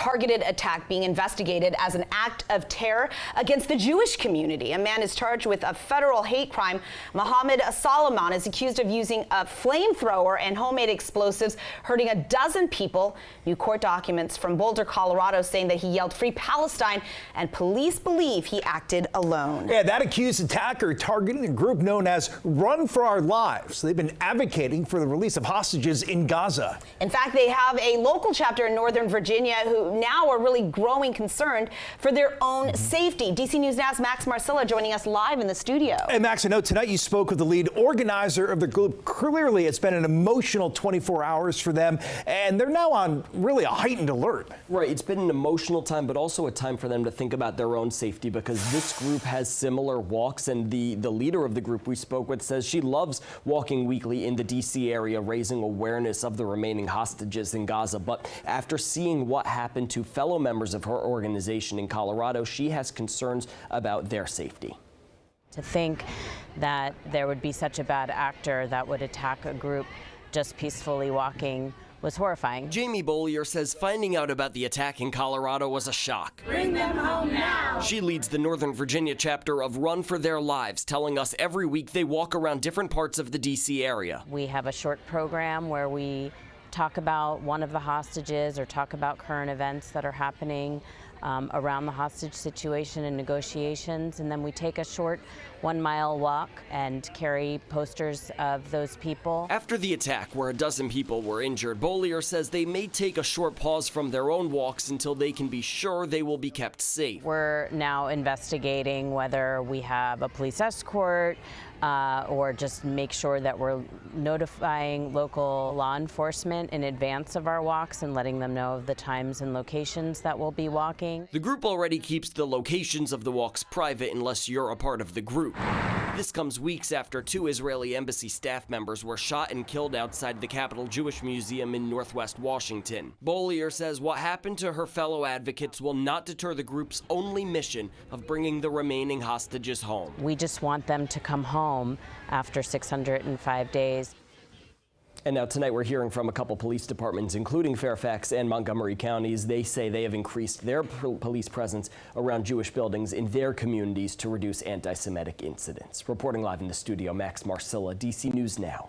targeted attack being investigated as an act of terror against the Jewish community. A man is charged with a federal hate crime. Mohammed Salomon is accused of using a flamethrower and homemade explosives, hurting a dozen people. New court documents from Boulder, Colorado, saying that he yelled "Free Palestine," and police believe he acted alone. Yeah, that accused attacker targeting a group known as Run for Our Lives. They've been advocating for the release of hostages in Gaza. In fact, they have a local chapter in Northern Virginia who now are really growing concerned for their own safety. DC News Now's Max Marcilla joining us live in the studio. And Max, I know tonight you spoke with the lead organizer of the group. Clearly, it's been an emotional 24 hours for them, and they're now on really a heightened alert. Right, it's been an emotional time, but also a time for them to think about their own safety, because this group has similar walks, and the leader of the group we spoke with says she loves walking weekly in the DC area, raising awareness of the remaining hostages in Gaza. But after seeing what happened to fellow members of her organization in Colorado, she has concerns about their safety. To think that there would be such a bad actor that would attack a group just peacefully walking was horrifying. Jamie Bollier says finding out about the attack in Colorado was a shock. Bring them home now. She leads the Northern Virginia chapter of Run for Their Lives, telling us every week they walk around different parts of the DC area. We have a short program where we talk about one of the hostages or talk about current events that are happening around the hostage situation and negotiations, and then we take a short 1-mile walk and carry posters of those people. After the attack, where a dozen people were injured, Bollier says they may take a short pause from their own walks until they can be sure they will be kept safe. We're now investigating whether we have a police escort or just make sure that we're notifying local law enforcement in advance of our walks and letting them know of the times and locations that we'll be walking. The group already keeps the locations of the walks private unless you're a part of the group. This comes weeks after 2 Israeli embassy staff members were shot and killed outside the Capitol Jewish Museum in Northwest Washington. Bollier says what happened to her fellow advocates will not deter the group's only mission of bringing the remaining hostages home. We just want them to come home after 605 days. And now tonight we're hearing from a couple police departments, including Fairfax and Montgomery counties. They say they have increased their police presence around Jewish buildings in their communities to reduce anti-Semitic incidents. Reporting live in the studio, Max Marcilla, DC News Now.